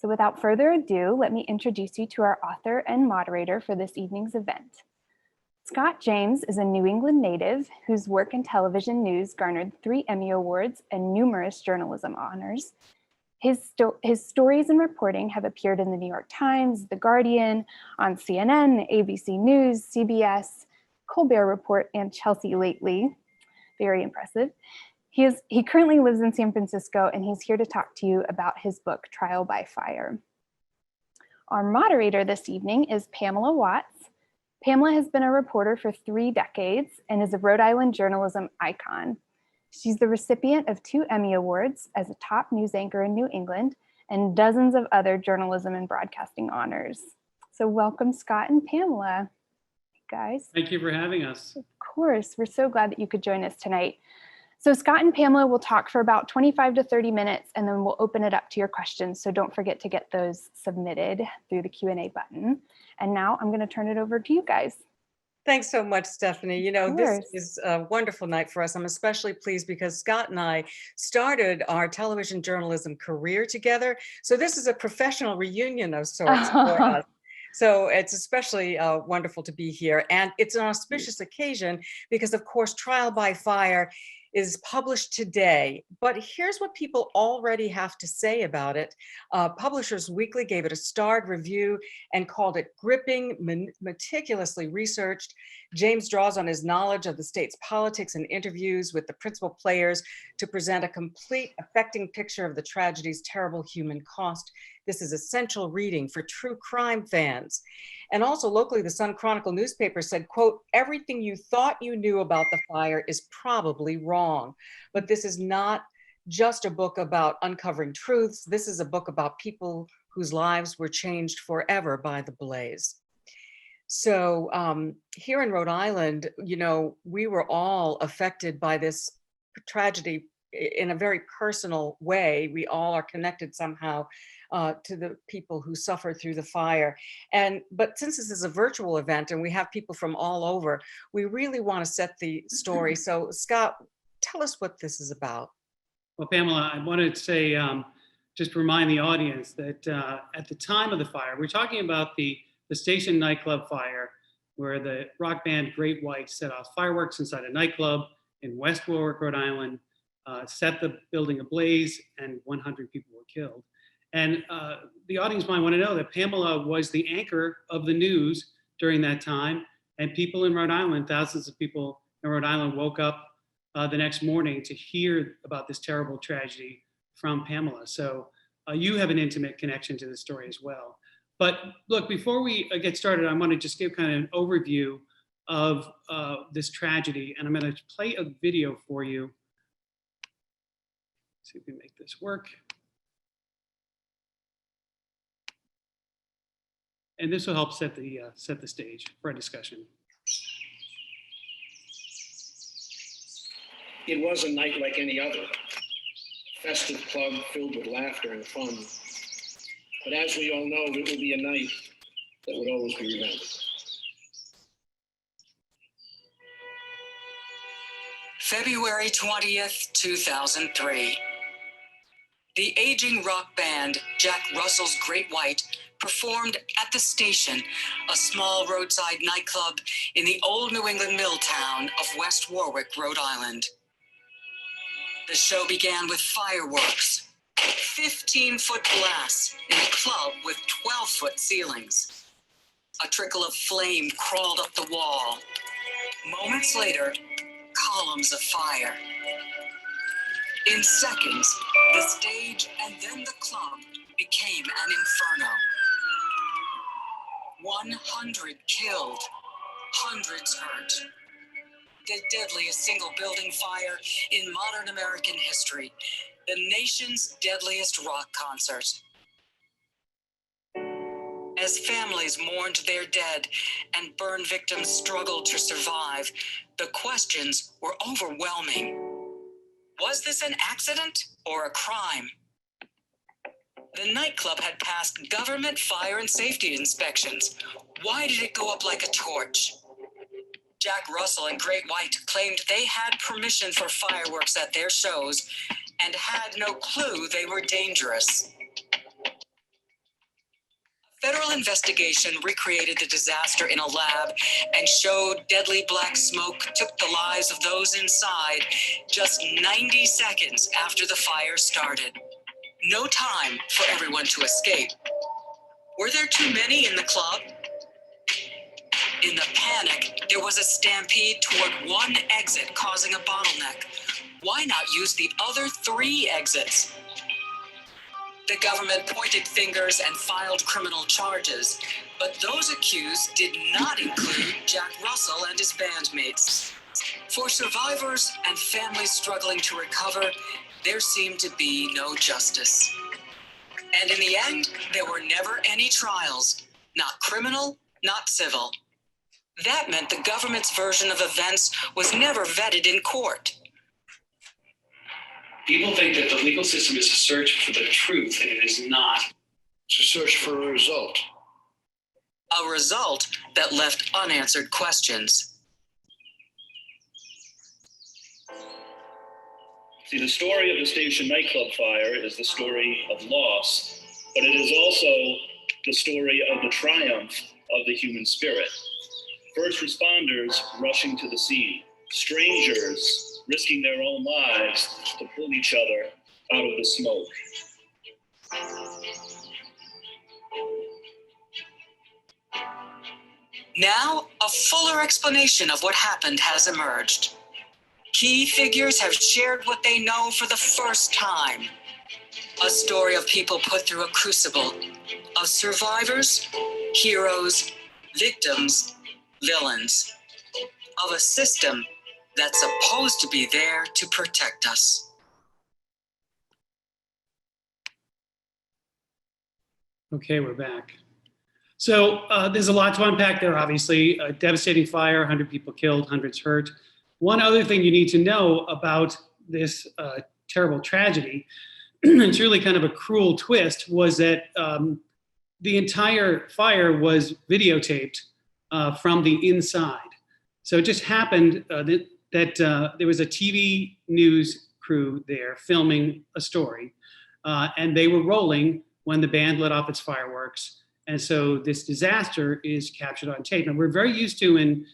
So without further ado, let me introduce you to our author and moderator for this evening's event. Scott James is a New England native whose work in television news garnered 3 Emmy Awards and numerous journalism honors. His stories and reporting have appeared in the New York Times, The Guardian, on CNN, ABC News, CBS, Colbert Report, and Chelsea Lately. Very impressive. He currently lives in San Francisco, and he's here to talk to you about his book, Trial by Fire. Our moderator this evening is Pamela Watts. Pamela has been a reporter for 3 decades and is a Rhode Island journalism icon. She's the recipient of 2 Emmy Awards as a top news anchor in New England and dozens of other journalism and broadcasting honors. So welcome, Scott and Pamela. Guys. Thank you for having us. Of course, we're so glad that you could join us tonight. So Scott and Pamela will talk for about 25 to 30 minutes, and then we'll open it up to your questions. So don't forget to get those submitted through the Q&A button. And now I'm going to turn it over to you guys. Thanks so much, Stephanie. You know, this is a wonderful night for us. I'm especially pleased because Scott and I started our television journalism career together. So this is a professional reunion of sorts for us. So it's especially wonderful to be here. And it's an auspicious occasion because, of course, Trial by Fire is published today, but here's what people already have to say about it. Publishers Weekly gave it a starred review and called it gripping, meticulously researched. James draws on his knowledge of the state's politics and interviews with the principal players to present a complete, affecting picture of the tragedy's terrible human cost. This is essential reading for true crime fans. And also locally, the Sun Chronicle newspaper said, quote, everything you thought you knew about the fire is probably wrong. But this is not just a book about uncovering truths. This is a book about people whose lives were changed forever by the blaze. So here in Rhode Island, you know, we were all affected by this tragedy in a very personal way. We all are connected somehow to the people who suffered through the fire. But since this is a virtual event and we have people from all over, we really want to set the story. So Scott, tell us what this is about. Well, Pamela, I wanted to say, just to remind the audience that at the time of the fire, we're talking about the Station Nightclub Fire, where the rock band Great White set off fireworks inside a nightclub in West Warwick, Rhode Island, set the building ablaze, and 100 people were killed. And the audience might want to know that Pamela was the anchor of the news during that time. And people in Rhode Island, thousands of people in Rhode Island woke up the next morning to hear about this terrible tragedy from Pamela. So you have an intimate connection to the story as well. But look, before we get started, I want to just give kind of an overview of this tragedy. And I'm going to play a video for you. See if we can make this work. And this will help set the stage for a discussion. It was a night like any other, a festive club filled with laughter and fun. But as we all know, it will be a night that would always be remembered. February 20th, 2003. The aging rock band Jack Russell's Great White performed at the Station, a small roadside nightclub in the old New England mill town of West Warwick, Rhode Island. The show began with fireworks, 15-foot blasts in a club with 12-foot ceilings. A trickle of flame crawled up the wall. Moments later, columns of fire. In seconds, the stage and then the club became an inferno. 100 killed, hundreds hurt. The deadliest single building fire in modern American history, the nation's deadliest rock concert. As families mourned their dead and burn victims struggled to survive, the questions were overwhelming. Was this an accident or a crime? The nightclub had passed government fire and safety inspections. Why did it go up like a torch? Jack Russell and Great White claimed they had permission for fireworks at their shows and had no clue they were dangerous. final investigation recreated the disaster in a lab and showed deadly black smoke took the lives of those inside just 90 seconds after the fire started. No time for everyone to escape. Were there too many in the club? In the panic, there was a stampede toward one exit, causing a bottleneck. Why not use the other 3 exits? The government pointed fingers and filed criminal charges, but those accused did not include Jack Russell and his bandmates. For survivors and families struggling to recover, there seemed to be no justice. And in the end, there were never any trials, not criminal, not civil. That meant the government's version of events was never vetted in court. People think that the legal system is a search for the truth, and it is not. It's a search for a result. A result that left unanswered questions. See, the story of the Station Nightclub Fire is the story of loss, but it is also the story of the triumph of the human spirit. First responders rushing to the scene, strangers risking their own lives to pull each other out of the smoke. Now, a fuller explanation of what happened has emerged. Key figures have shared what they know for the first time. A story of people put through a crucible, of survivors, heroes, victims, villains, of a system that's supposed to be there to protect us. Okay, we're back. So there's a lot to unpack there, obviously. A devastating fire, 100 people killed, hundreds hurt. One other thing you need to know about this terrible tragedy, it's really kind of a cruel twist, was that the entire fire was videotaped from the inside. So it just happened that there was a TV news crew there filming a story, and they were rolling when the band let off its fireworks. And so this disaster is captured on tape. And we're very used to in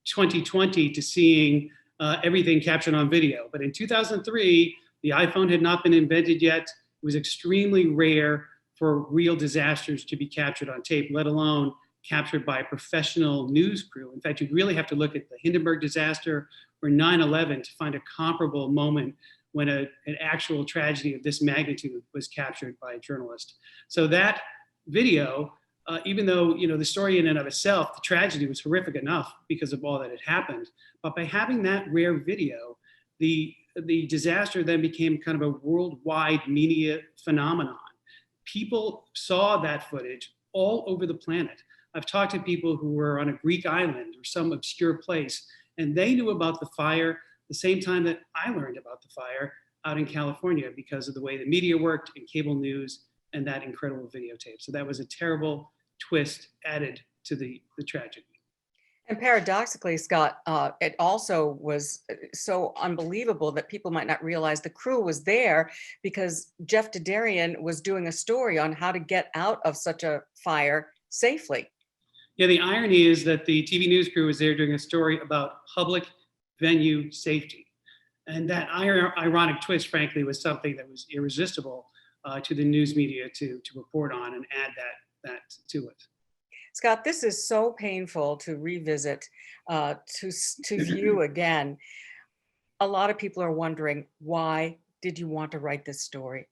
2020 to seeing everything captured on video. But in 2003, the iPhone had not been invented yet. It was extremely rare for real disasters to be captured on tape, let alone captured by a professional news crew. In fact, you'd really have to look at the Hindenburg disaster or 9/11 to find a comparable moment when an actual tragedy of this magnitude was captured by a journalist. So that video, even though the story in and of itself, the tragedy was horrific enough because of all that had happened, but by having that rare video, the disaster then became kind of a worldwide media phenomenon. People saw that footage all over the planet. I've talked to people who were on a Greek island or some obscure place, and they knew about the fire the same time that I learned about the fire out in California because of the way the media worked and cable news and that incredible videotape. So that was a terrible twist added to the tragedy. And paradoxically, Scott, it also was so unbelievable that people might not realize the crew was there because Jeff Dedarian was doing a story on how to get out of such a fire safely. Yeah, the irony is that the TV news crew was there doing a story about public venue safety. And that ironic twist, frankly, was something that was irresistible to the news media to report on and add that to it. Scott, this is so painful to revisit, to view again. A lot of people are wondering, why did you want to write this story?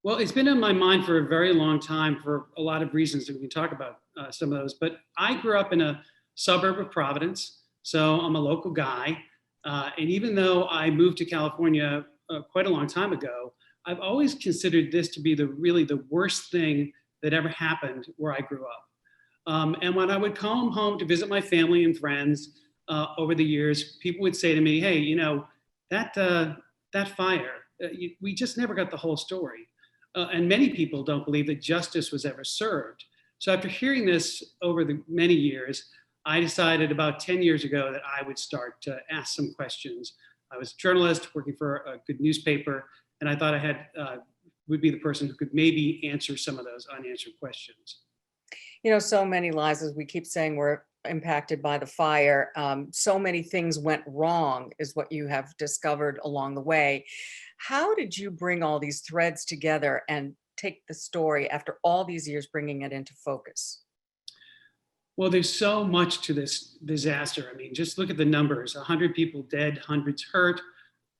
Well, it's been in my mind for a very long time for a lot of reasons that we can talk about some of those. But I grew up in a suburb of Providence, so I'm a local guy. And even though I moved to California quite a long time ago, I've always considered this to be really the worst thing that ever happened where I grew up. And when I would come home to visit my family and friends over the years, people would say to me, hey, that fire, we just never got the whole story. And many people don't believe that justice was ever served. So after hearing this over the many years, I decided about 10 years ago that I would start to ask some questions. I was a journalist working for a good newspaper, and I thought I would be the person who could maybe answer some of those unanswered questions. So many lives, as we keep saying, were impacted by the fire. So many things went wrong, is what you have discovered along the way. How did you bring all these threads together and take the story after all these years, bringing it into focus? Well, there's so much to this disaster. I mean, just look at the numbers: 100 people dead, hundreds hurt,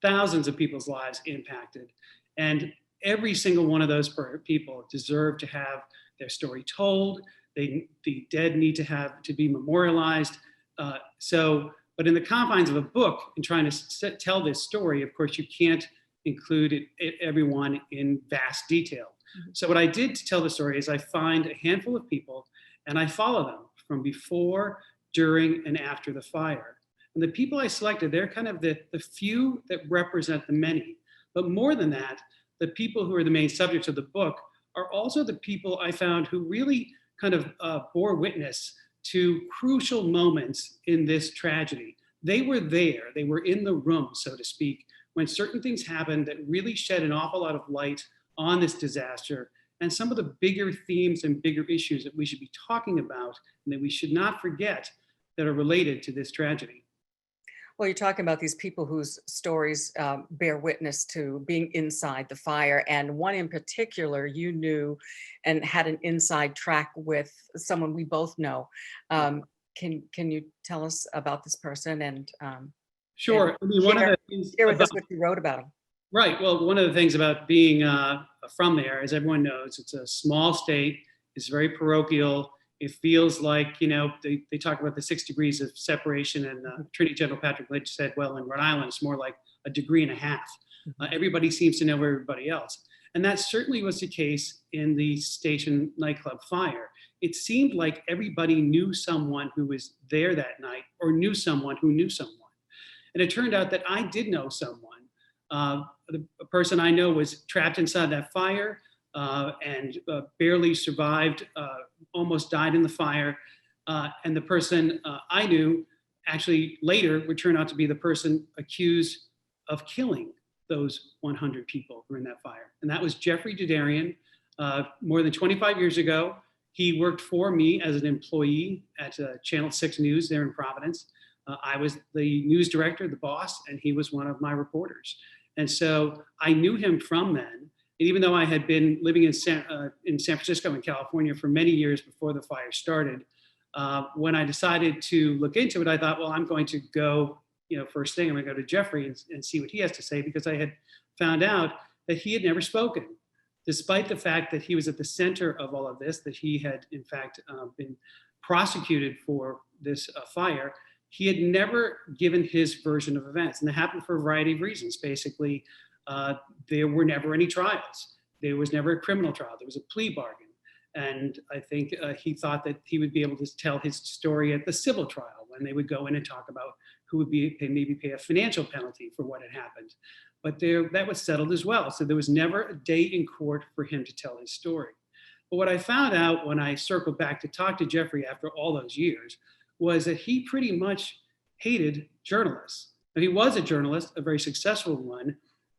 thousands of people's lives impacted. And every single one of those people deserve to have their story told. The dead need to be memorialized. But in the confines of a book and trying to tell this story, of course, you can't include everyone in vast detail. Mm-hmm. So what I did to tell the story is I find a handful of people and I follow them from before, during, and after the fire. And the people I selected, they're kind of the few that represent the many. But more than that, the people who are the main subjects of the book are also the people I found who really kind of bore witness to crucial moments in this tragedy. They were there, they were in the room, so to speak, when certain things happened that really shed an awful lot of light on this disaster and some of the bigger themes and bigger issues that we should be talking about and that we should not forget that are related to this tragedy. Well, you're talking about these people whose stories bear witness to being inside the fire. And one in particular, you knew and had an inside track with someone we both know. Can you tell us about this person and Sure. And share, one of the things share with us what you wrote about him. Right. Well, one of the things about being from there, as everyone knows, it's a small state. It's very parochial. It feels like, they talk about the 6 degrees of separation, and Attorney General Patrick Lynch said, well, in Rhode Island, it's more like 1.5 degrees. Everybody seems to know everybody else. And that certainly was the case in the Station Nightclub Fire. It seemed like everybody knew someone who was there that night or knew someone who knew someone. And it turned out that I did know someone. The person I know was trapped inside that fire and barely survived, almost died in the fire. And the person I knew actually later would turn out to be the person accused of killing those 100 people who were in that fire. And that was Jeffrey Dudarian. More than 25 years ago, he worked for me as an employee at Channel 6 News there in Providence. I was the news director, the boss, and he was one of my reporters. And so I knew him from then. And even though I had been living in San Francisco and California for many years before the fire started, when I decided to look into it, I thought, well, I'm going to go, first thing, I'm going to go to Jeffrey and see what he has to say, because I had found out that he had never spoken, despite the fact that he was at the center of all of this, that he had, in fact, been prosecuted for this fire. He had never given his version of events, and that happened for a variety of reasons. Basically, there were never any trials. There was never a criminal trial. There was a plea bargain. And I think he thought that he would be able to tell his story at the civil trial, when they would go in and talk about who would maybe pay a financial penalty for what had happened. But that was settled as well. So there was never a day in court for him to tell his story. But what I found out when I circled back to talk to Jeffrey after all those years was that he pretty much hated journalists. Now, he was a journalist, a very successful one,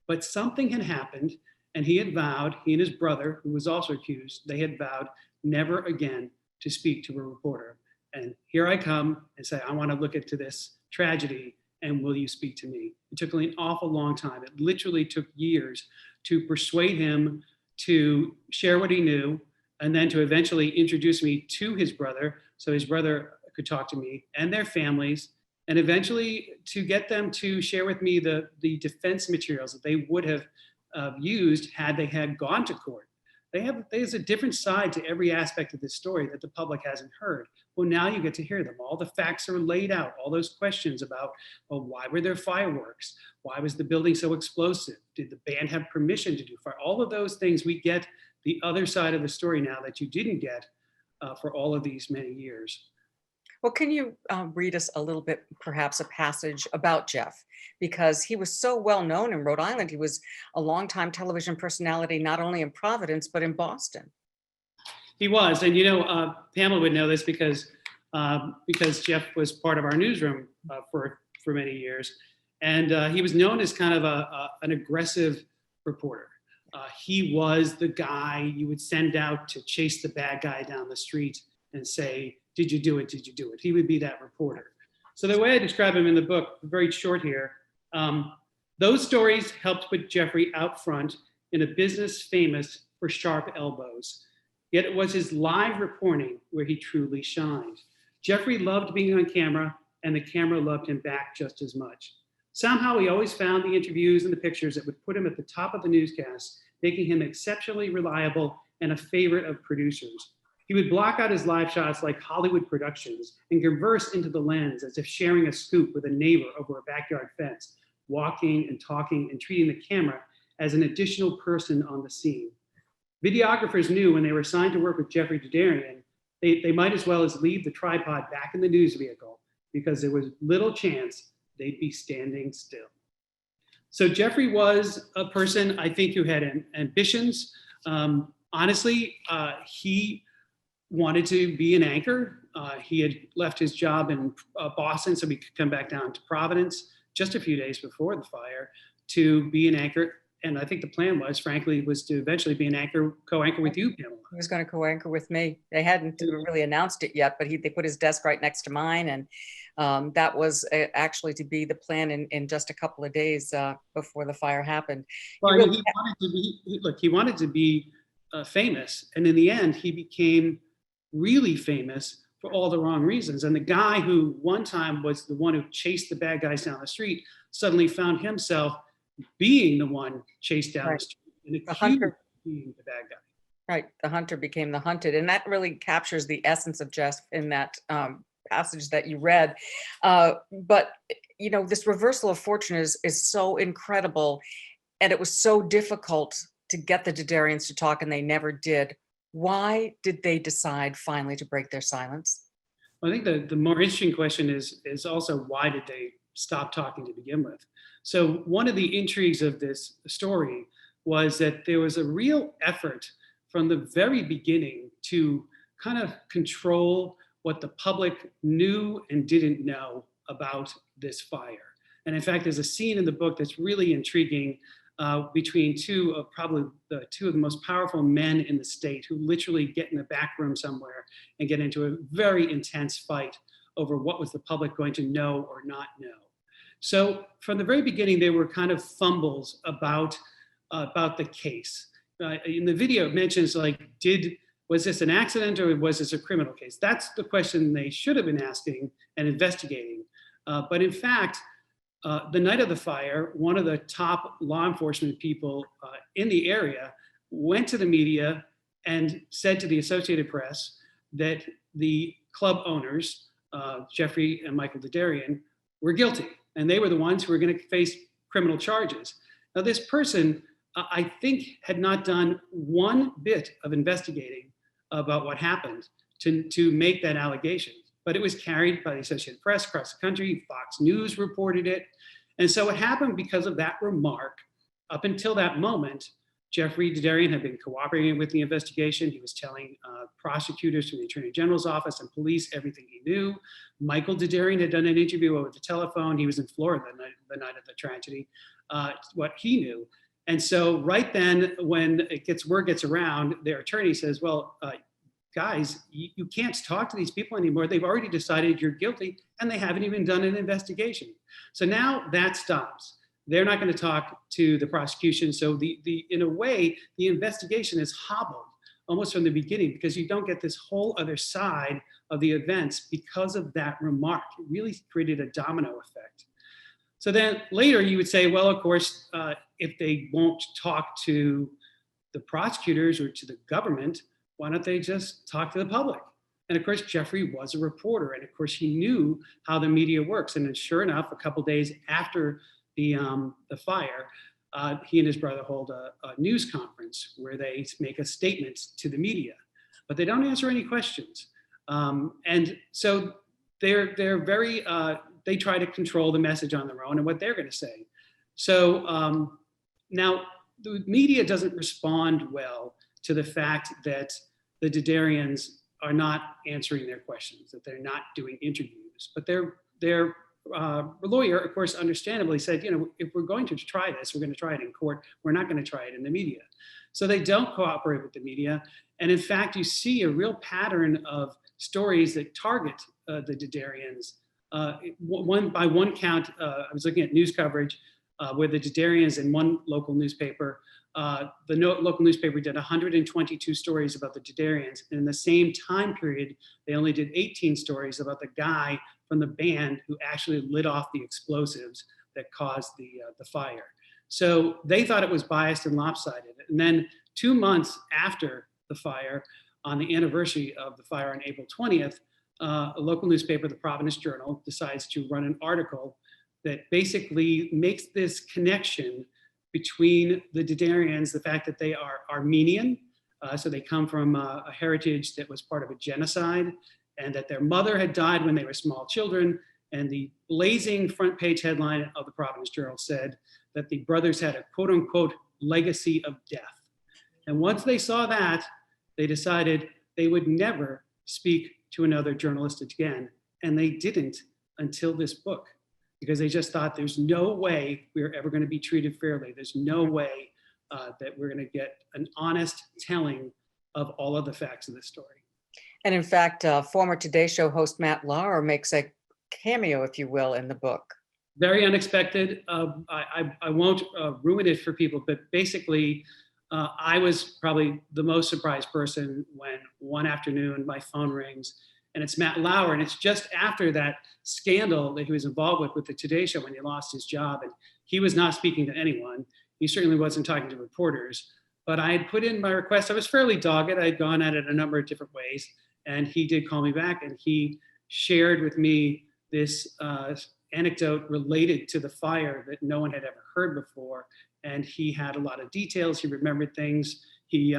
but something had happened, and he had vowed, he and his brother, who was also accused, they had vowed never again to speak to a reporter. And here I come and say, I want to look into this tragedy, and will you speak to me? It took an awful long time. It literally took years to persuade him to share what he knew, and then to eventually introduce me to his brother, so his brother could talk to me and their families, and eventually to get them to share with me the defense materials that they would have used had they had gone to court. There's a different side to every aspect of this story that the public hasn't heard. Well, now you get to hear them. All the facts are laid out. All those questions about, well, why were there fireworks? Why was the building so explosive? Did the band have permission to do fire? All of those things, we get the other side of the story now that you didn't get for all of these many years. Well, can you read us a little bit, perhaps a passage about Jeff? Because he was so well known in Rhode Island. He was a longtime television personality, not only in Providence, but in Boston. He was, and Pamela would know this because Jeff was part of our newsroom for many years. And he was known as kind of an aggressive reporter. He was the guy you would send out to chase the bad guy down the street and say, did you do it? Did you do it? He would be that reporter. So the way I describe him in the book, very short here, those stories helped put Jeffrey out front in a business famous for sharp elbows. Yet it was his live reporting where he truly shined. Jeffrey loved being on camera, and the camera loved him back just as much. Somehow he always found the interviews and the pictures that would put him at the top of the newscast, making him exceptionally reliable and a favorite of producers. He would block out his live shots like Hollywood productions and converse into the lens as if sharing a scoop with a neighbor over a backyard fence, walking and talking and treating the camera as an additional person on the scene. Videographers knew when they were assigned to work with Jeffrey Dedarian, they might as well as leave the tripod back in the news vehicle because there was little chance they'd be standing still. So Jeffrey was a person, I think, who had ambitions. Honestly, he wanted to be an anchor. He had left his job in Boston so he could come back down to Providence just a few days before the fire to be an anchor. And I think the plan was, frankly, was to eventually be an anchor, co-anchor with you, Pamela. He was going to co-anchor with me. They hadn't really announced it yet, but they put his desk right next to mine. And that was actually to be the plan in just a couple of days before the fire happened. Well, he wanted to be famous. And in the end, he became really famous for all the wrong reasons. And the guy who one time was the one who chased the bad guys down the street suddenly found himself being the one chased down the street and accused of being the bad guy. Right, the hunter became the hunted. And that really captures the essence of Jeff in that passage that you read. But, you know, this reversal of fortune is so incredible. And it was so difficult to get the Dedarians to talk, and they never did. Why did they decide finally to break their silence? Well, I think the more interesting question is also, why did they stop talking to begin with? So one of the intrigues of this story was that there was a real effort from the very beginning to kind of control what the public knew and didn't know about this fire. And in fact, there's a scene in the book that's really intriguing between two of the most powerful men in the state who literally get in a back room somewhere and get into a very intense fight over what was the public going to know or not know. So from the very beginning, there were kind of fumbles about the case. In the video, it mentions was this an accident or was this a criminal case? That's the question they should have been asking and investigating. But in fact, the night of the fire, one of the top law enforcement people in the area went to the media and said to the Associated Press that the club owners, Jeffrey and Michael Dedarian, were guilty. And they were the ones who were going to face criminal charges. Now, this person, I think, had not done one bit of investigating about what happened to make that allegation. But it was carried by the Associated Press across the country. Fox News reported it. And so it happened because of that remark. Up until that moment, Jeffrey Dedarian had been cooperating with the investigation. He was telling prosecutors from the Attorney General's office and police everything he knew. Michael Dedarian had done an interview over the telephone. He was in Florida the night of the tragedy, what he knew. And so right then, when word gets around, their attorney says, well, guys, you can't talk to these people anymore. They've already decided you're guilty, and they haven't even done an investigation. So now that stops. They're not going to talk to the prosecution. So in a way, the investigation is hobbled almost from the beginning because you don't get this whole other side of the events because of that remark. It really created a domino effect. So then later you would say, well, of course, if they won't talk to the prosecutors or to the government, why don't they just talk to the public? And of course, Jeffrey was a reporter. And of course, he knew how the media works. And then sure enough, a couple days after the fire, he and his brother hold a news conference where they make a statement to the media, but they don't answer any questions. And so they're very, they try to control the message on their own and what they're going to say. So now the media doesn't respond well to the fact that the Dedarians are not answering their questions, that they're not doing interviews, but their lawyer, of course, understandably said, if we're going to try this, we're going to try it in court. We're not going to try it in the media. So they don't cooperate with the media. And in fact, you see a real pattern of stories that target the Dedarians. By one count, I was looking at news coverage where the Dedarians in one local newspaper, local newspaper did 122 stories about the Dedarians. And in the same time period, they only did 18 stories about the guy from the band who actually lit off the explosives that caused the fire. So they thought it was biased and lopsided. And then 2 months after the fire, on the anniversary of the fire on April 20th, a local newspaper, the Providence Journal, decides to run an article that basically makes this connection between the Dedarians, the fact that they are Armenian, so they come from a heritage that was part of a genocide, and that their mother had died when they were small children. And the blazing front page headline of the Providence Journal said that the brothers had a quote unquote legacy of death. And once they saw that, they decided they would never speak to another journalist again. And they didn't until this book, because they just thought there's no way we're ever going to be treated fairly. There's no way that we're going to get an honest telling of all of the facts of this story. And in fact, former Today Show host Matt Lauer makes a cameo, if you will, in the book. Very unexpected. I won't ruin it for people, but basically, I was probably the most surprised person when one afternoon my phone rings and it's Matt Lauer. And it's just after that scandal that he was involved with the Today Show when he lost his job. And he was not speaking to anyone. He certainly wasn't talking to reporters. But I had put in my request. I was fairly dogged. I had gone at it a number of different ways. And he did call me back, and he shared with me this anecdote related to the fire that no one had ever heard before. And he had a lot of details. He remembered things. He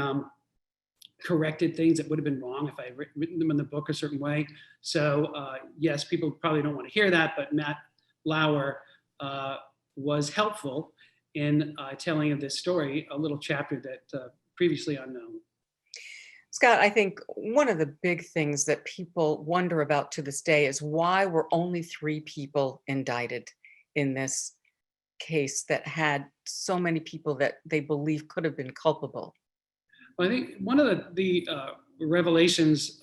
corrected things that would have been wrong if I had written them in the book a certain way. So yes, people probably don't want to hear that, but Matt Lauer was helpful in telling of this story, a little chapter that previously unknown. Scott, I think one of the big things that people wonder about to this day is why were only 3 people indicted in this case that had so many people that they believe could have been culpable? Well, I think one of the revelations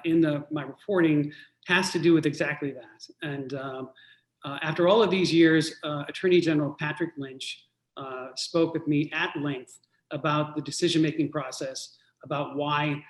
in my reporting has to do with exactly that. And after all of these years, Attorney General Patrick Lynch spoke with me at length about the decision-making process, about why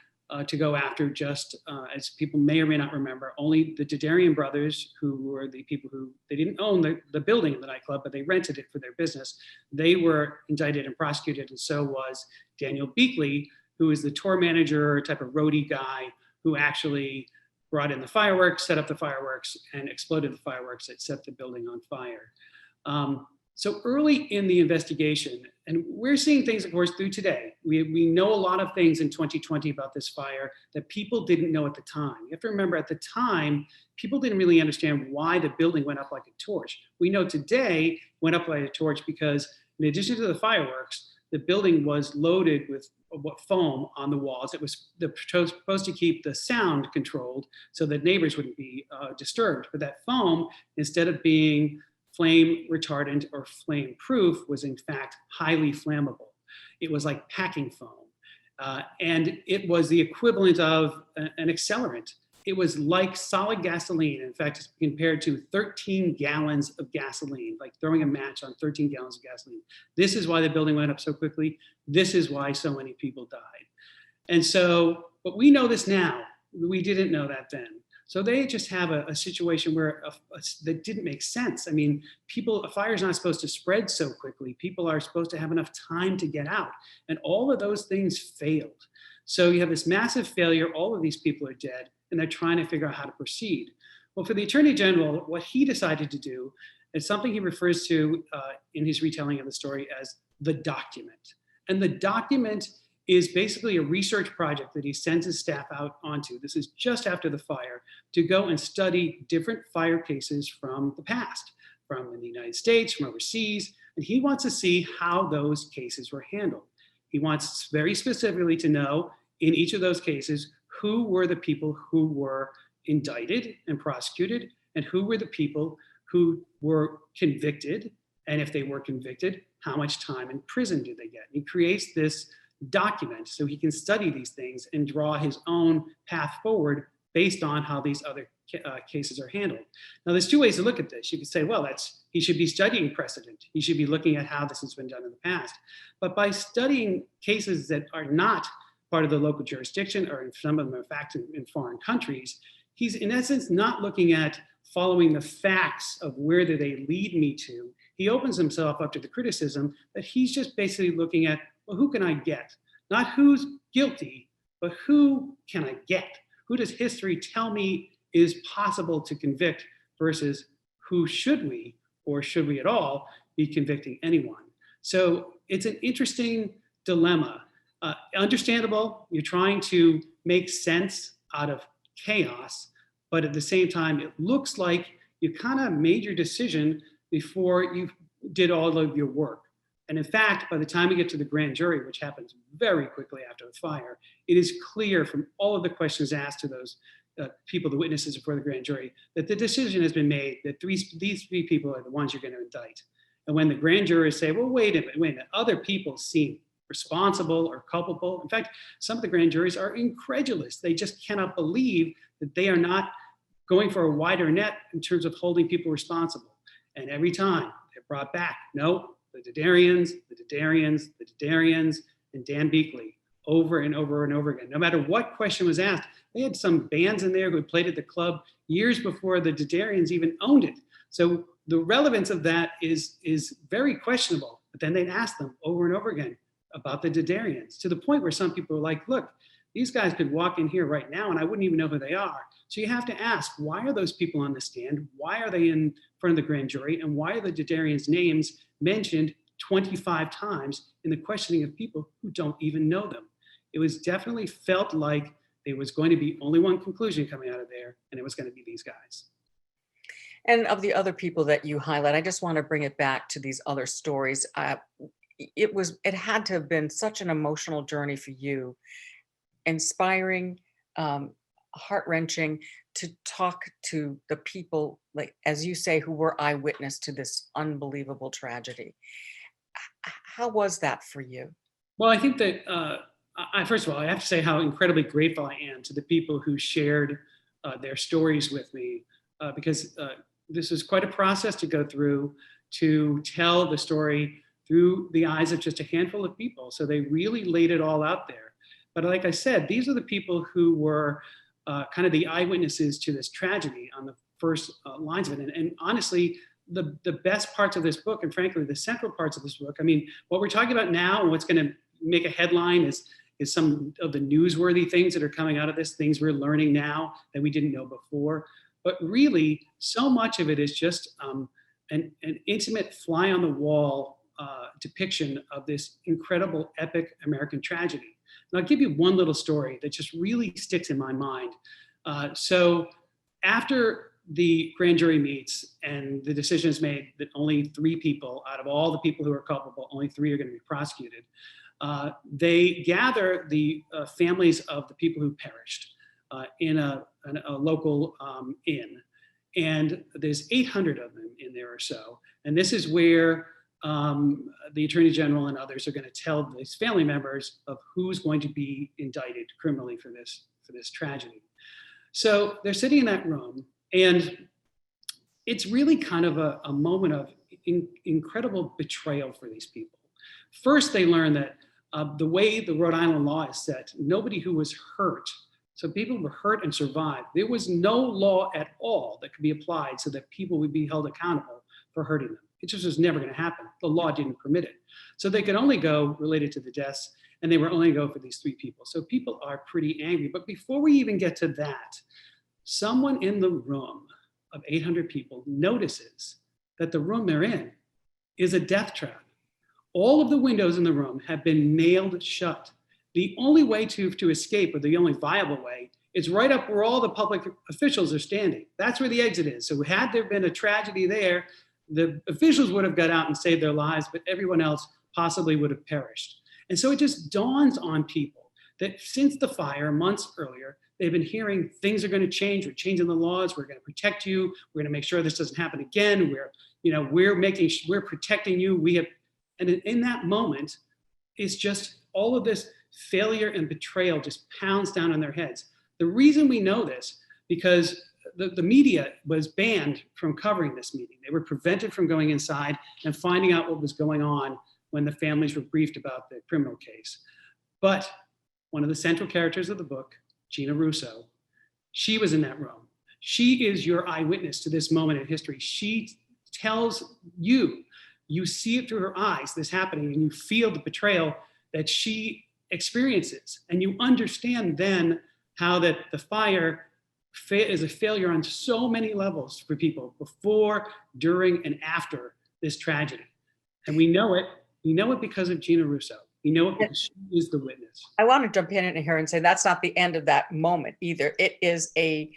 to go after just, as people may or may not remember, only the Dedarian brothers, who were the people who, they didn't own the building of the nightclub, but they rented it for their business. They were indicted and prosecuted, and so was Daniel Beakley, who is the tour manager, type of roadie guy, who actually brought in the fireworks, set up the fireworks, and exploded the fireworks that set the building on fire. So early in the investigation, and we're seeing things, of course, through today. We know a lot of things in 2020 about this fire that people didn't know at the time. You have to remember, at the time, people didn't really understand why the building went up like a torch. We know today it went up like a torch because, in addition to the fireworks, the building was loaded with foam on the walls. It was supposed to keep the sound controlled so that neighbors wouldn't be disturbed. But that foam, instead of being flame retardant or flame proof, was in fact highly flammable. It was like packing foam. And it was the equivalent of an accelerant. It was like solid gasoline. In fact, it's compared to 13 gallons of gasoline, like throwing a match on 13 gallons of gasoline. This is why the building went up so quickly. This is why so many people died. And so, but we know this now. We didn't know that then. So they just have a situation where that didn't make sense. I mean, a fire is not supposed to spread so quickly. People are supposed to have enough time to get out. And all of those things failed. So you have this massive failure. All of these people are dead, and they're trying to figure out how to proceed. Well, for the Attorney General, what he decided to do is something he refers to in his retelling of the story as the document. And the document is basically a research project that he sends his staff out onto. This is just after the fire, to go and study different fire cases from the past, from the United States, from overseas, and he wants to see how those cases were handled. He wants very specifically to know, in each of those cases, who were the people who were indicted and prosecuted, and who were the people who were convicted, and if they were convicted, how much time in prison did they get? He creates this document so he can study these things and draw his own path forward based on how these other cases are handled. Now, there's two ways to look at this. You could say, well, he should be studying precedent. He should be looking at how this has been done in the past. But by studying cases that are not part of the local jurisdiction, or in some of them, in fact, in foreign countries, he's in essence not looking at following the facts of where do they lead me to. He opens himself up to the criticism that he's just basically looking at, well, who can I get? Not who's guilty, but who can I get? Who does history tell me is possible to convict versus who should we, or should we at all, be convicting anyone? So it's an interesting dilemma. Understandable, you're trying to make sense out of chaos, but at the same time, it looks like you kind of made your decision before you did all of your work. And in fact, by the time we get to the grand jury, which happens very quickly after the fire, it is clear from all of the questions asked to those people, the witnesses before the grand jury, that the decision has been made that these three people are the ones you're going to indict. And when the grand jurors say, well, wait a minute, other people seem responsible or culpable. In fact, some of the grand juries are incredulous. They just cannot believe that they are not going for a wider net in terms of holding people responsible. And every time they're brought back, no, the Dedarians, and Dan Beakley, over and over and over again. No matter what question was asked, they had some bands in there who had played at the club years before the Dedarians even owned it. So the relevance of that is very questionable. But then they'd ask them over and over again about the Dedarians, to the point where some people were like, look, these guys could walk in here right now and I wouldn't even know who they are. So you have to ask, why are those people on the stand? Why are they in front of the grand jury? And why are the Dedarians' names mentioned 25 times in the questioning of people who don't even know them? It was definitely felt like there was going to be only one conclusion coming out of there, and it was going to be these guys. And of the other people that you highlight, I just want to bring it back to these other stories. It had to have been such an emotional journey for you, inspiring, heart-wrenching, to talk to the people, like, as you say, who were eyewitness to this unbelievable tragedy. How was that for you? Well, I think that, first of all, I have to say how incredibly grateful I am to the people who shared their stories with me, because this is quite a process to go through to tell the story through the eyes of just a handful of people. So they really laid it all out there. But like I said, these are the people who were kind of the eyewitnesses to this tragedy on the first lines of it. And honestly, the best parts of this book, and frankly, the central parts of this book, I mean, what we're talking about now and what's going to make a headline is some of the newsworthy things that are coming out of this, things we're learning now that we didn't know before. But really, so much of it is just an intimate fly on the wall depiction of this incredible, epic American tragedy. And I'll give you one little story that just really sticks in my mind. So after the grand jury meets and the decision is made that only 3 people out of all the people who are culpable, only 3 are going to be prosecuted, they gather the families of the people who perished in a local inn. And there's 800 of them in there or so. And this is where the Attorney General and others are going to tell these family members of who's going to be indicted criminally for this tragedy. So they're sitting in that room, and it's really kind of a moment of incredible betrayal for these people. First, they learn that the way the Rhode Island law is set, nobody who was hurt, so people were hurt and survived, there was no law at all that could be applied so that people would be held accountable for hurting them. It just was never going to happen. The law didn't permit it. So they could only go related to the deaths, and they were only going to go for these 3 people. So people are pretty angry. But before we even get to that, someone in the room of 800 people notices that the room they're in is a death trap. All of the windows in the room have been nailed shut. The only way to escape, or the only viable way, is right up where all the public officials are standing. That's where the exit is. So had there been a tragedy there, the officials would have got out and saved their lives, but everyone else possibly would have perished. And so it just dawns on people that since the fire months earlier, they've been hearing things are going to change. We're changing the laws. We're going to protect you. We're going to make sure this doesn't happen again. We're protecting you. And in that moment, it's just all of this failure and betrayal just pounds down on their heads. The reason we know this, because the media was banned from covering this meeting. They were prevented from going inside and finding out what was going on when the families were briefed about the criminal case. But one of the central characters of the book, Gina Russo, she was in that room. She is your eyewitness to this moment in history. She tells you, you see it through her eyes, this happening, and you feel the betrayal that she experiences. And you understand then how that the fire is a failure on so many levels for people before, during, and after this tragedy. And we know it because of Gina Russo. We know it because she is the witness. I want to jump in here and say that's not the end of that moment either. It is a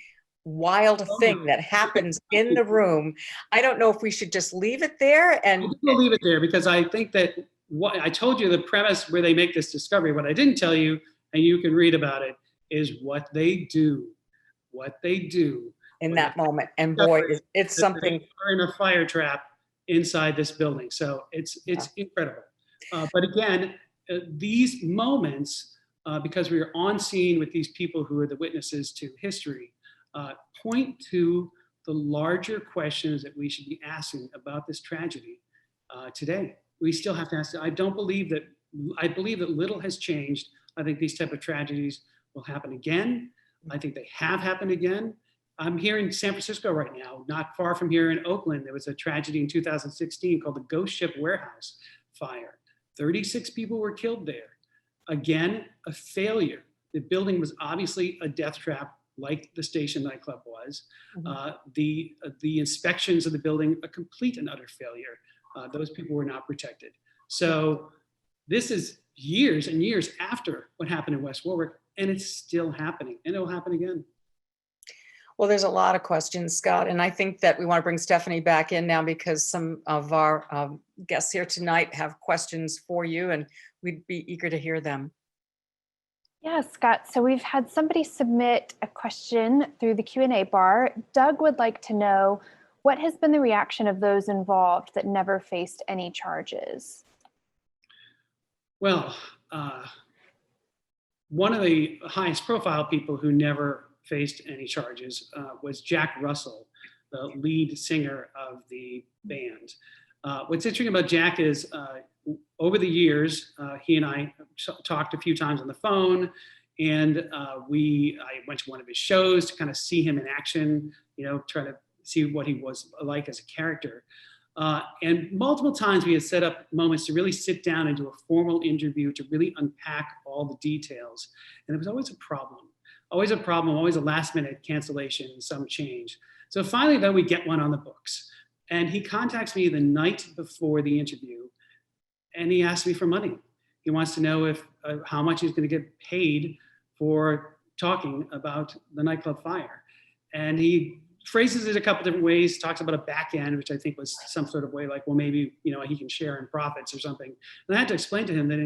wild thing that happens in the room. I don't know if we should just leave it there. And we'll leave it there because I think that what I told you, the premise where they make this discovery, what I didn't tell you, and you can read about it, is what they do in that moment. And boy, it's something. They're in a fire trap inside this building. So it's incredible. But again, these moments, because we are on scene with these people who are the witnesses to history, point to the larger questions that we should be asking about this tragedy today. We still have to ask. I believe that little has changed. I think these type of tragedies will happen again. I think they have happened again. I'm here in San Francisco right now, not far from here in Oakland. There was a tragedy in 2016 called the Ghost Ship Warehouse fire. 36 people were killed there. Again, a failure. The building was obviously a death trap, like the Station Nightclub was. The inspections of the building, a complete and utter failure. Those people were not protected. So this is years and years after what happened in West Warwick, and it's still happening, and it'll happen again. Well, there's a lot of questions, Scott, and I think that we want to bring Stephanie back in now because some of our guests here tonight have questions for you, and we'd be eager to hear them. Yeah, Scott, so we've had somebody submit a question through the Q&A bar. Doug would like to know, what has been the reaction of those involved that never faced any charges? Well, one of the highest profile people who never faced any charges was Jack Russell, the lead singer of the band. What's interesting about Jack is over the years, he and I talked a few times on the phone, and I went to one of his shows to kind of see him in action, try to see what he was like as a character. And multiple times we had set up moments to really sit down and do a formal interview to really unpack all the details. And there was always a problem, always a last minute cancellation, some change. So finally, though, we get one on the books. And he contacts me the night before the interview, and he asks me for money. He wants to know how much he's going to get paid for talking about the nightclub fire. And he phrases it a couple different ways, talks about a back end, which I think was some sort of way like, well, maybe, he can share in profits or something. And I had to explain to him that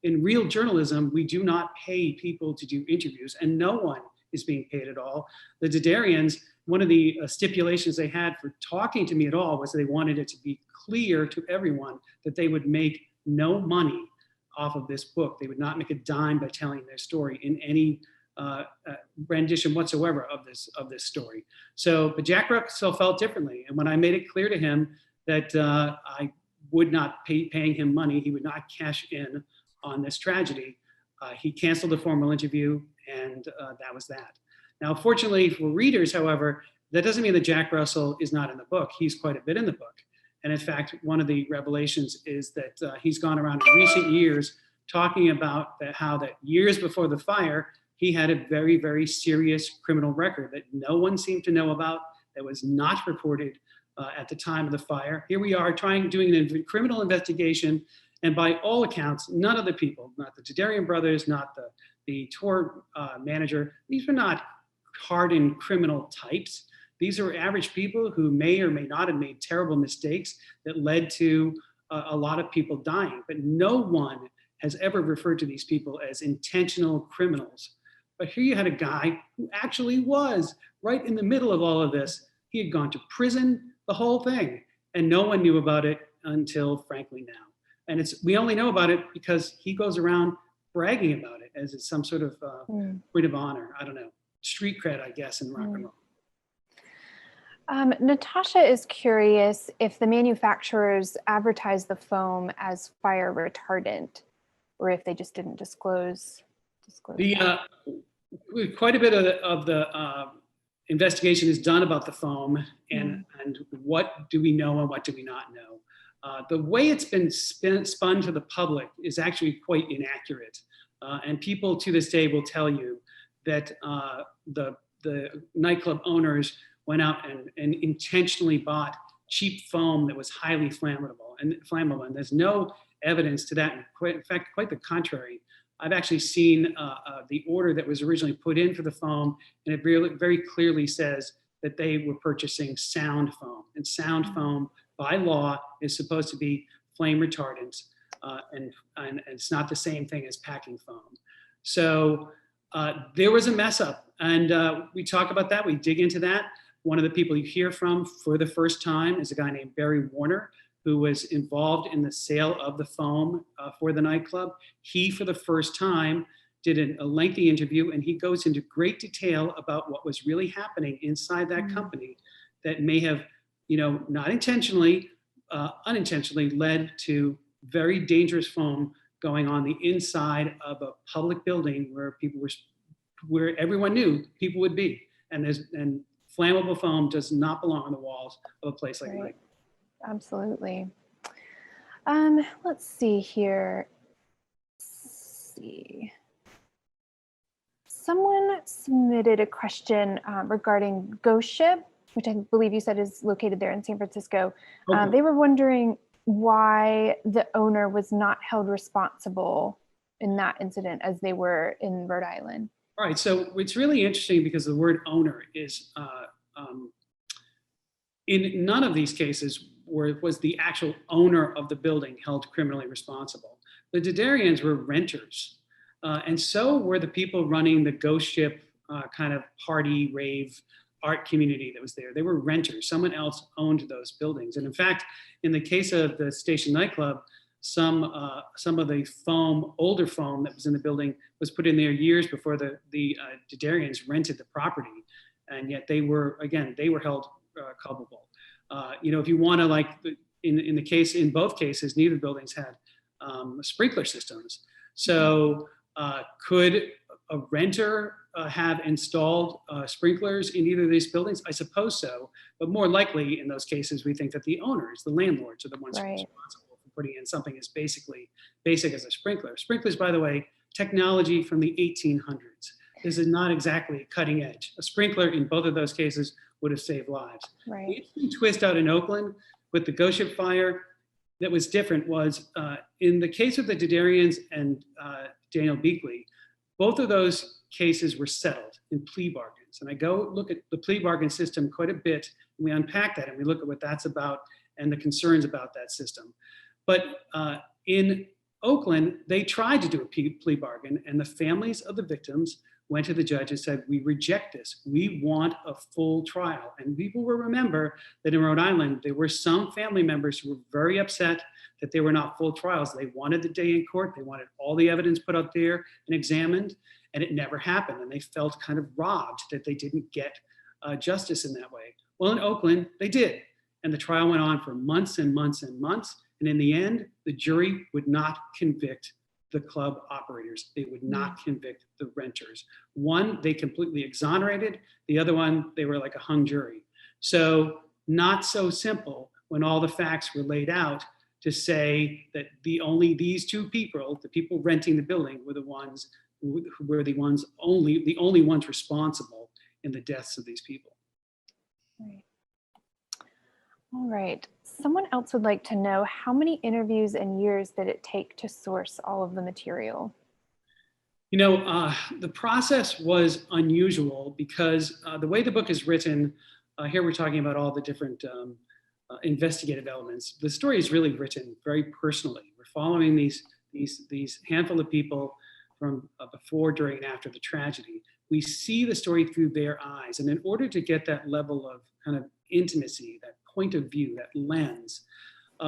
in real journalism, we do not pay people to do interviews, and no one is being paid at all. The Didarians, one of the stipulations they had for talking to me at all was they wanted it to be clear to everyone that they would make no money off of this book. They would not make a dime by telling their story in any rendition whatsoever of this story. So, but Jack Russell felt differently. And when I made it clear to him that I would not paying him money, he would not cash in on this tragedy, he canceled the formal interview, and that was that. Now, fortunately for readers, however, that doesn't mean that Jack Russell is not in the book. He's quite a bit in the book. And in fact, one of the revelations is that he's gone around in recent years talking about how that years before the fire, he had a very, very serious criminal record that no one seemed to know about, that was not reported at the time of the fire. Here we are doing a criminal investigation, and by all accounts, none of the people, not the Didarian brothers, not the tour manager, these were not hardened criminal types. These are average people who may or may not have made terrible mistakes that led to a lot of people dying. But no one has ever referred to these people as intentional criminals. But here you had a guy who actually was right in the middle of all of this. He had gone to prison, the whole thing, and no one knew about it until, frankly, now. And we only know about it because he goes around bragging about it as it's some sort of point of honor. I don't know, street cred, I guess, in rock and roll. Natasha is curious if the manufacturers advertise the foam as fire retardant, or if they just didn't disclose that. Quite a bit of the investigation is done about the foam and what do we know and what do we not know. The way it's been spun to the public is actually quite inaccurate. And people to this day will tell you that the nightclub owners went out and intentionally bought cheap foam that was highly flammable. And there's no evidence to that. In fact, quite the contrary. I've actually seen the order that was originally put in for the foam, and it really, very clearly says that they were purchasing sound foam. And sound foam, by law, is supposed to be flame retardant, and it's not the same thing as packing foam. So there was a mess up, and we talk about that, we dig into that. One of the people you hear from for the first time is a guy named Barry Warner, who was involved in the sale of the foam for the nightclub. He, for the first time, did a lengthy interview, and he goes into great detail about what was really happening inside that company that may have, not intentionally, unintentionally led to very dangerous foam going on the inside of a public building where where everyone knew people would be. And flammable foam does not belong on the walls of a place like that. Absolutely. Let's see here. Someone submitted a question regarding Ghost Ship, which I believe you said is located there in San Francisco. Okay. They were wondering why the owner was not held responsible in that incident as they were in Rhode Island. All right, so it's really interesting because the word owner is, in none of these cases was the actual owner of the building held criminally responsible. The Didarians were renters, and so were the people running the Ghost Ship kind of party, rave, art community that was there. They were renters. Someone else owned those buildings. And in fact, in the case of the Station Nightclub, some of the foam, older foam that was in the building was put in there years before the Didarians rented the property. And yet they were held culpable. If you want to, in both cases, neither buildings had sprinkler systems. So could a renter have installed sprinklers in either of these buildings? I suppose so, but more likely in those cases, we think that the owners, the landlords, are the ones who are responsible for putting in something as basic as a sprinkler. Sprinklers, by the way, technology from the 1800s. This is not exactly cutting edge. A sprinkler in both of those cases would have saved lives. Right. The interesting twist out in Oakland with the Ghost Ship fire that was different was in the case of the Didarians and Daniel Beakley, both of those cases were settled in plea bargains. And I go look at the plea bargain system quite a bit, and we unpack that and we look at what that's about and the concerns about that system. But in Oakland, they tried to do a plea bargain, and the families of the victims went to the judge and said, we reject this. We want a full trial. And people will remember that in Rhode Island, there were some family members who were very upset that they were not full trials. They wanted the day in court. They wanted all the evidence put out there and examined, and it never happened. And they felt kind of robbed that they didn't get justice in that way. Well, in Oakland, they did. And the trial went on for months and months and months. And in the end, the jury would not convict the club operators. They would not convict the renters. One, they completely exonerated. The other one, they were like a hung jury. So not so simple when all the facts were laid out to say that only these two people, the people renting the building, were the only ones responsible in the deaths of these people. Right. All right. Someone else would like to know, how many interviews and years did it take to source all of the material? The process was unusual because the way the book is written, here we're talking about all the different investigative elements. The story is really written very personally. We're following these handful of people from before, during, and after the tragedy. We see the story through their eyes. And in order to get that level of kind of intimacy, that point of view, that lens,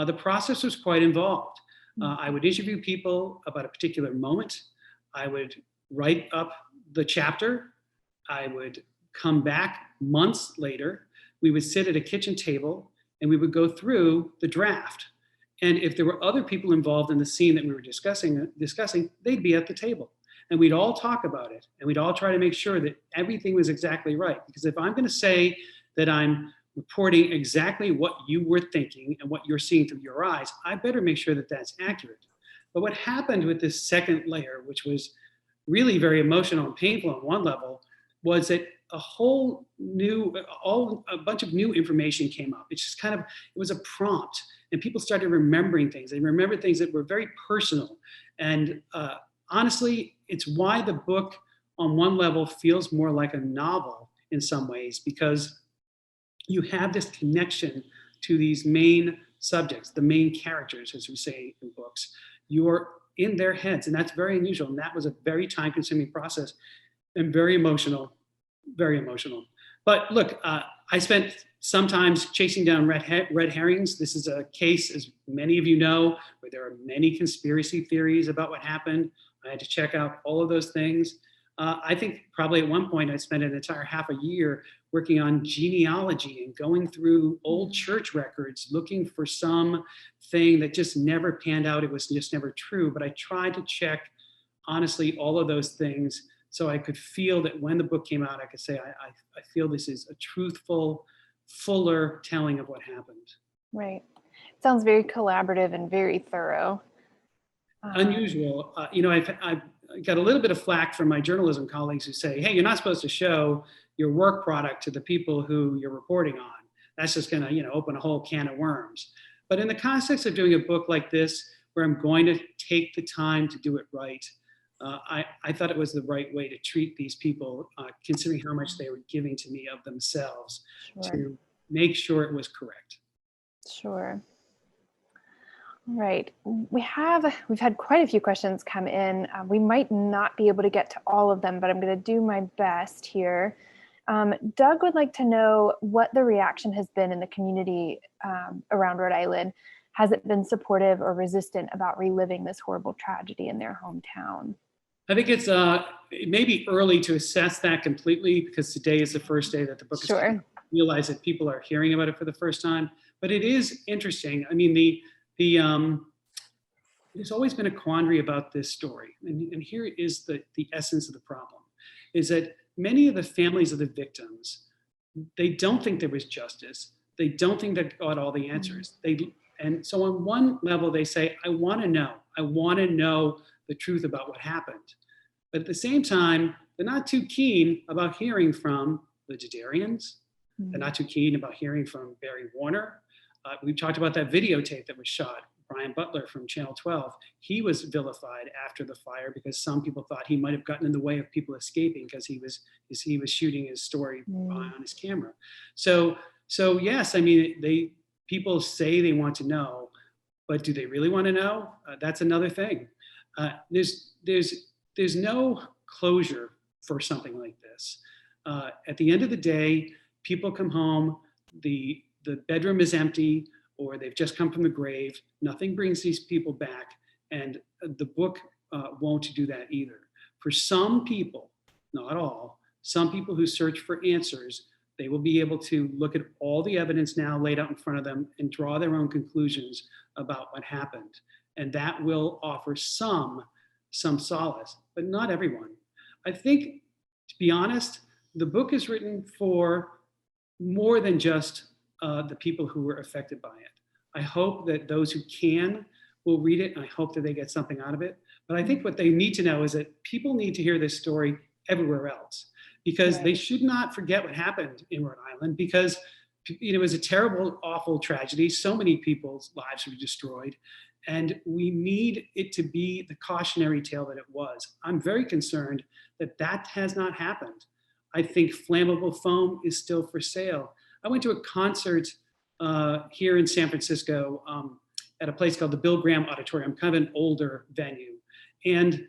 the process was quite involved. I would interview people about a particular moment. I would write up the chapter. I would come back months later. We would sit at a kitchen table and we would go through the draft. And if there were other people involved in the scene that we were discussing, they'd be at the table. And we'd all talk about it. And we'd all try to make sure that everything was exactly right. Because if I'm going to say that I'm reporting exactly what you were thinking and what you're seeing through your eyes, I better make sure that that's accurate. But what happened with this second layer, which was really very emotional and painful on one level, was that a bunch of new information came up. It's just kind of, it was a prompt, and people started remembering things. They remembered things that were very personal. And honestly, it's why the book on one level feels more like a novel in some ways, because you have this connection to these main subjects, the main characters, as we say in books. You're in their heads, and that's very unusual. And that was a very time-consuming process and very emotional, very emotional. But look, I spent sometimes chasing down red herrings. This is a case, as many of you know, where there are many conspiracy theories about what happened. I had to check out all of those things. I think probably at one point I spent an entire half a year working on genealogy and going through old church records, looking for some thing that just never panned out. It was just never true. But I tried to check, honestly, all of those things so I could feel that when the book came out, I could say, I feel this is a truthful, fuller telling of what happened. Right. It sounds very collaborative and very thorough. Unusual. I've got a little bit of flack from my journalism colleagues who say, hey, you're not supposed to show your work product to the people who you're reporting on. That's just going to, open a whole can of worms. But in the context of doing a book like this, where I'm going to take the time to do it right, I thought it was the right way to treat these people, considering how much they were giving to me of themselves, to make sure it was correct. Sure. All right. We've had quite a few questions come in. We might not be able to get to all of them, but I'm going to do my best here. Doug would like to know what the reaction has been in the community around Rhode Island. Has it been supportive or resistant about reliving this horrible tragedy in their hometown? I think it may be early to assess that completely, because today is the first day that the book is realized that people are hearing about it for the first time. But it is interesting. I mean, there's always been a quandary about this story. And here is the essence of the problem, is that many of the families of the victims, they don't think there was justice. They don't think they got all the answers. And so on one level, they say, I want to know the truth about what happened. But at the same time, they're not too keen about hearing from the Jadarians. They're not too keen about hearing from Barry Warner. We talked about that videotape that was shot. Brian Butler from Channel 12, he was vilified after the fire because some people thought he might have gotten in the way of people escaping because he was shooting his story on his camera. So yes, I mean, people say they want to know, but do they really want to know? That's another thing. There's no closure for something like this. At the end of the day, people come home, the bedroom is empty, or they've just come from the grave. Nothing brings these people back. And the book won't do that either. For some people, not all, some people who search for answers, they will be able to look at all the evidence now laid out in front of them and draw their own conclusions about what happened. And that will offer some solace, but not everyone. I think, to be honest, the book is written for more than just the people who were affected by it. I hope that those who can will read it, and I hope that they get something out of it. But I think what they need to know is that people need to hear this story everywhere else, because they should not forget what happened in Rhode Island, because it was a terrible, awful tragedy. So many people's lives were destroyed, and we need it to be the cautionary tale that it was. I'm very concerned that that has not happened. I think flammable foam is still for sale. I went to a concert here in San Francisco at a place called the Bill Graham Auditorium, kind of an older venue. And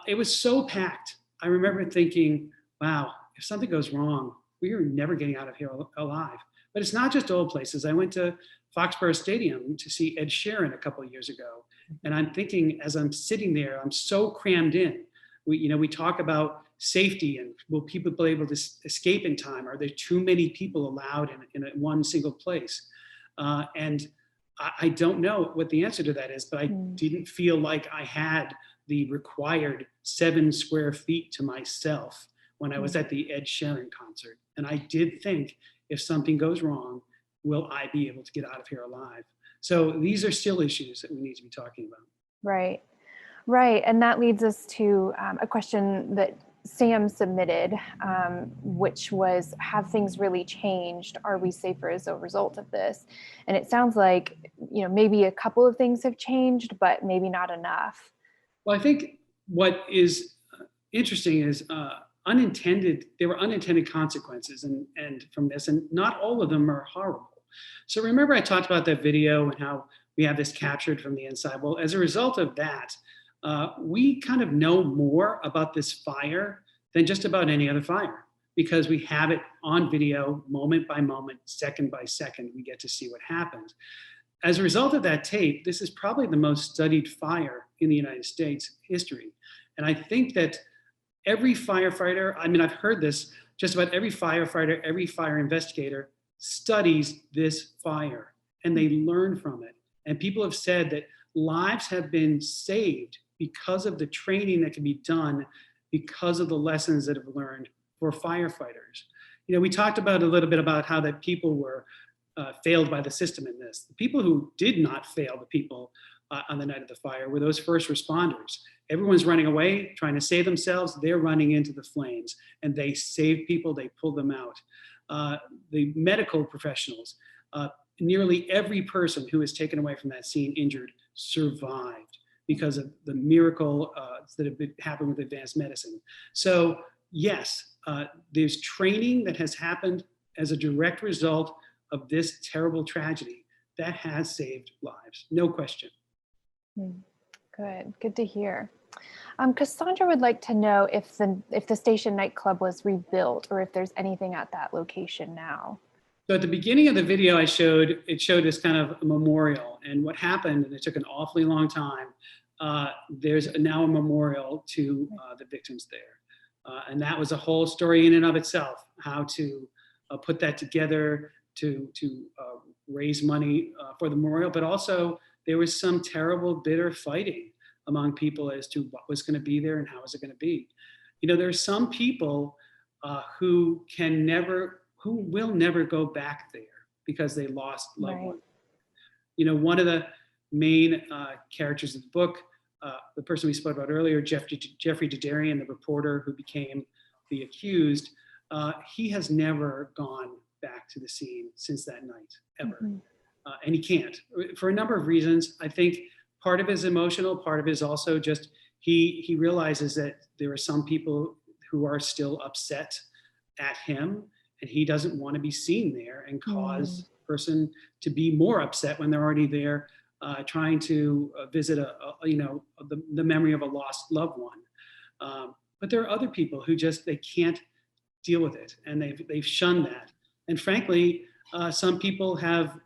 it was so packed. I remember thinking, wow, if something goes wrong, we are never getting out of here alive. But it's not just old places. I went to Foxborough Stadium to see Ed Sheeran a couple of years ago. And I'm thinking, as I'm sitting there, I'm so crammed in. We talk about safety and will people be able to escape in time? Are there too many people allowed in one single place? And I don't know what the answer to that is, but I didn't feel like I had the required 7 square feet to myself when I was at the Ed Sheeran concert. And I did think, if something goes wrong, will I be able to get out of here alive? So these are still issues that we need to be talking about. Right. Right. And that leads us to a question that Sam submitted, which was, have things really changed? Are we safer as a result of this? And it sounds like, maybe a couple of things have changed, but maybe not enough. Well, I think what is interesting is there were unintended consequences and from this, and not all of them are horrible. So remember I talked about that video and how we have this captured from the inside. Well, as a result of that, we kind of know more about this fire than just about any other fire, because we have it on video, moment by moment, second by second. We get to see what happened. As a result of that tape, this is probably the most studied fire in the United States history. And I think that every firefighter, I've heard this, just about every firefighter, every fire investigator studies this fire and they learn from it. And people have said that lives have been saved because of the training that can be done, because of the lessons that have learned for firefighters. We talked about a little bit about how that people were failed by the system in this. The people who did not fail the people on the night of the fire were those first responders. Everyone's running away, trying to save themselves. They're running into the flames and they save people, they pull them out. The medical professionals, nearly every person who was taken away from that scene injured survived because of the miracle that have happened with advanced medicine. So yes, there's training that has happened as a direct result of this terrible tragedy that has saved lives, no question. Good to hear. Cassandra would like to know if the Station Nightclub was rebuilt or if there's anything at that location now. So at the beginning of the video it showed this kind of a memorial, and what happened, and it took an awfully long time, there's now a memorial to the victims there. And that was a whole story in and of itself, how to put that together to raise money for the memorial, but also there was some terrible, bitter fighting among people as to what was going to be there and how was it going to be. There are some people who will never go back there because they lost loved ones. One of the main characters of the book, the person we spoke about earlier, Jeffrey Dedarian, the reporter who became the accused, he has never gone back to the scene since that night, ever. And he can't, for a number of reasons. I think part of it is emotional, part of it is also just he realizes that there are some people who are still upset at him, and he doesn't want to be seen there and cause a person to be more upset when they're already there trying to visit the memory of a lost loved one. But there are other people who they can't deal with it, and they've shunned that. And frankly, some people have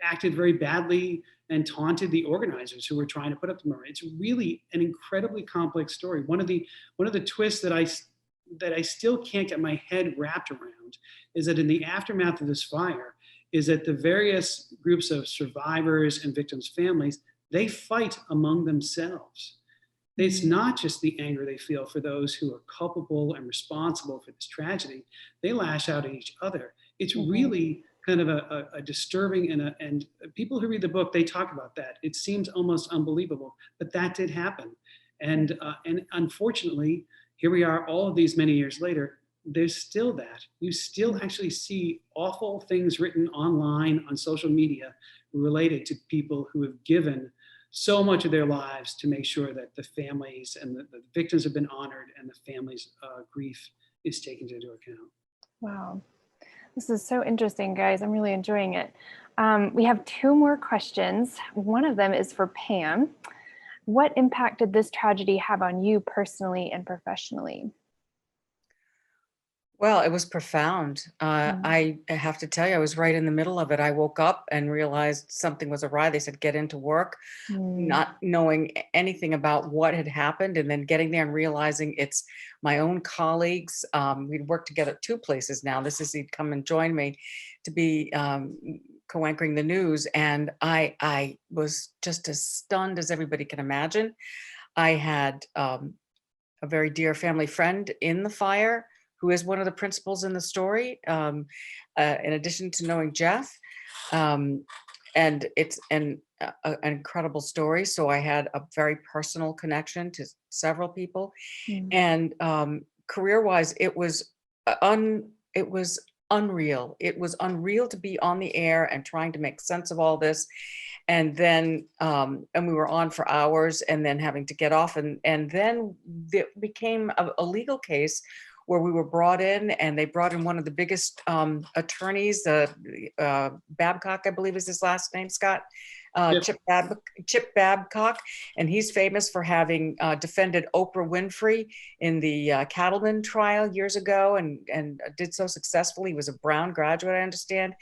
acted very badly and taunted the organizers who were trying to put up the memorial. It's really an incredibly complex story. One of the twists that I still can't get my head wrapped around is that in the aftermath of this fire, is that the various groups of survivors and victims' families, they fight among themselves. It's not just the anger they feel for those who are culpable and responsible for this tragedy. They lash out at each other. It's really kind of a disturbing, and people who read the book, they talk about that. It seems almost unbelievable, but that did happen. And unfortunately, here we are all of these many years later, there's still that. You still actually see awful things written online on social media related to people who have given so much of their lives to make sure that the families and the victims have been honored and the families' grief is taken into account. Wow. This is so interesting, guys. I'm really enjoying it. We have 2 more questions. One of them is for Pam. What impact did this tragedy have on you personally and professionally? Well, it was profound. I have to tell you, I was right in the middle of it. I woke up and realized something was awry. They said, get into work, not knowing anything about what had happened, and then getting there and realizing it's my own colleagues. We'd worked together at two places now. This is, he'd come and join me to be co-anchoring the news. And I was just as stunned as everybody can imagine. I had a very dear family friend in the fire who is one of the principals in the story, in addition to knowing Jeff. And it's an incredible story. So I had a very personal connection to several people. And career-wise, it was unreal. It was unreal to be on the air and trying to make sense of all this. And then, and we were on for hours, and then having to get off. And then it became a legal case where we were brought in, and they brought in one of the biggest attorneys, Babcock, I believe is his last name, Scott. Chip Babcock, and he's famous for having defended Oprah Winfrey in the Cattleman trial years ago, and did so successfully. He was a Brown graduate, I understand,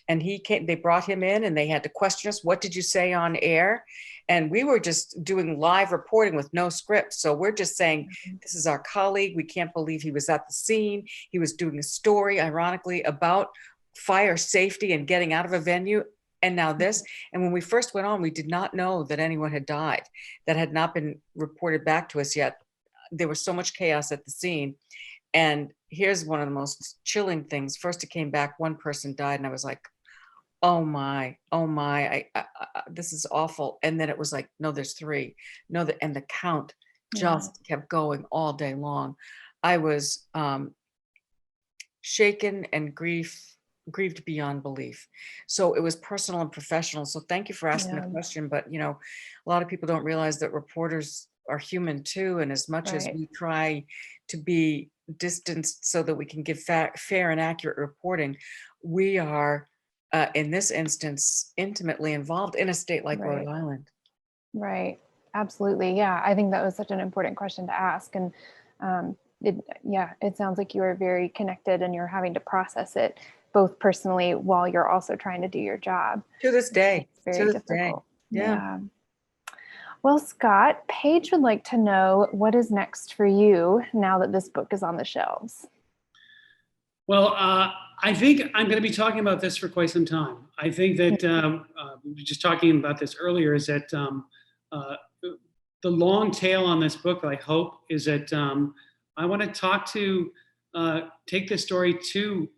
and he came. They brought him in, and they had to question us. What did you say on air? And we were just doing live reporting with no script. So we're just saying, this is our colleague. We can't believe he was at the scene. He was doing a story, ironically, about fire safety and getting out of a venue. And now this. And when we first went on, we did not know that anyone had died. That had not been reported back to us yet. There was so much chaos at the scene. And here's one of the most chilling things. First it came back, one person died, and I was like, oh my, this is awful. And then it was like, no, there's three. No, and the count just kept going all day long. I was shaken and grieved beyond belief. So it was personal and professional. So thank you for asking the question. But, you know, a lot of people don't realize that reporters are human too. And as much as we try to be distanced so that we can give fair and accurate reporting, we are, in this instance, intimately involved in a state like Rhode Island. Right. Absolutely. Yeah. I think that was such an important question to ask. And it sounds like you are very connected, and you're having to process it both personally while you're also trying to do your job. To this day. It's very difficult. Yeah. Well, Scott, Paige would like to know what is next for you now that this book is on the shelves. Well, I think I'm going to be talking about this for quite some time. I think that we were just talking about this earlier, is that the long tail on this book, I hope, is that I want to take this story to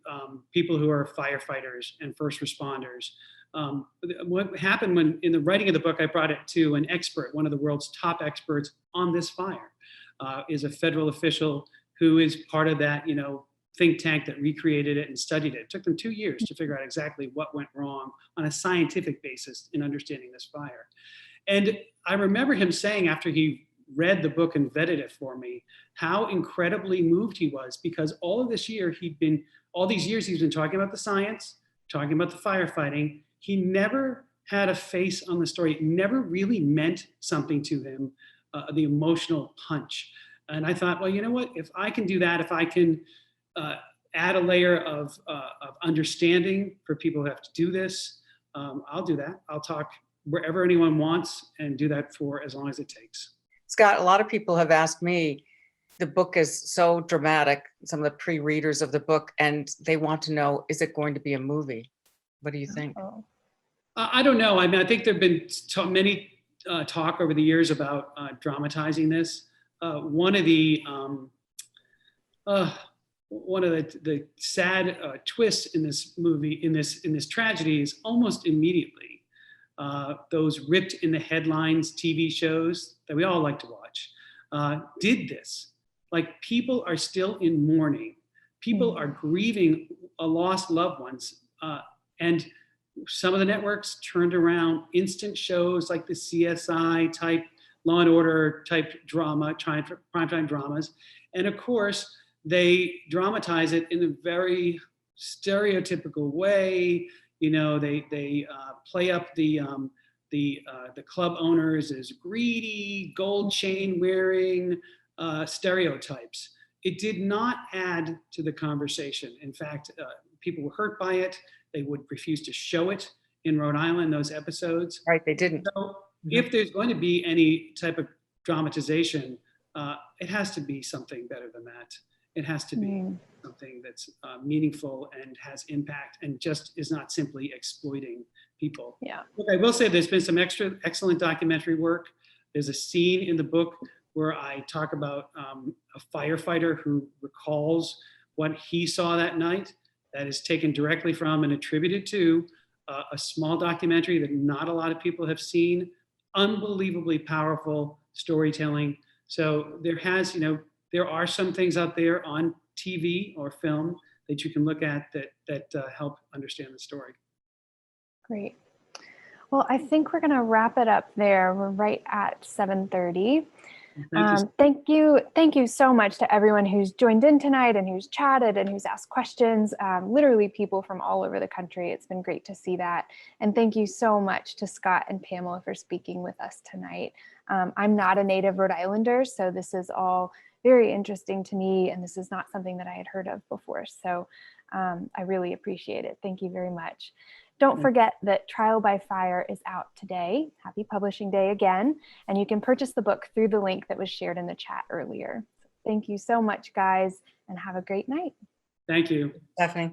people who are firefighters and first responders. What happened when, in the writing of the book, I brought it to an expert, one of the world's top experts on this fire, is a federal official who is part of that, think tank that recreated it and studied it. It took them 2 years to figure out exactly what went wrong on a scientific basis in understanding this fire. And I remember him saying, after he read the book and vetted it for me, how incredibly moved he was, because all these years he's been talking about the science, talking about the firefighting. He never had a face on the story. It never really meant something to him, the emotional punch. And I thought, well, you know what? If I can do that, if I can add a layer of understanding for people who have to do this, I'll do that. I'll talk wherever anyone wants and do that for as long as it takes. Scott, a lot of people have asked me, the book is so dramatic, some of the pre-readers of the book, and they want to know, is it going to be a movie? What do you think? I don't know. I mean, I think there've been many talk over the years about dramatizing this. One of the sad twists in this movie, in this tragedy, is almost immediately those ripped in the headlines TV shows that we all like to watch did this. Like, people are still in mourning. People are grieving lost loved ones. And some of the networks turned around instant shows like the CSI type, Law and Order type drama, primetime dramas. And of course, they dramatize it in a very stereotypical way. They play up the club owners as greedy, gold chain wearing stereotypes. it did not add to the conversation. In fact, people were hurt by it. They would refuse to show it in Rhode Island, those episodes. Right, they didn't. So if there's going to be any type of dramatization, it has to be something better than that. It has to be something that's meaningful and has impact and just is not simply exploiting people. Yeah. Look, I will say there's been some excellent documentary work. There's a scene in the book where I talk about a firefighter who recalls what he saw that night. That is taken directly from and attributed to a small documentary that not a lot of people have seen. Unbelievably powerful storytelling. So there are some things out there on TV or film that you can look at that help understand the story. Great. Well, I think we're going to wrap it up there. We're right at 7:30. Thank you so much to everyone who's joined in tonight and who's chatted and who's asked questions. Literally people from all over the country. It's been great to see that. And thank you so much to Scott and Pamela for speaking with us tonight. I'm not a native Rhode Islander, so this is all very interesting to me, and this is not something that I had heard of before. So I really appreciate it. Thank you very much. Don't forget that Trial by Fire is out today. Happy Publishing Day again. And you can purchase the book through the link that was shared in the chat earlier. Thank you so much, guys, and have a great night. Thank you. Stephanie.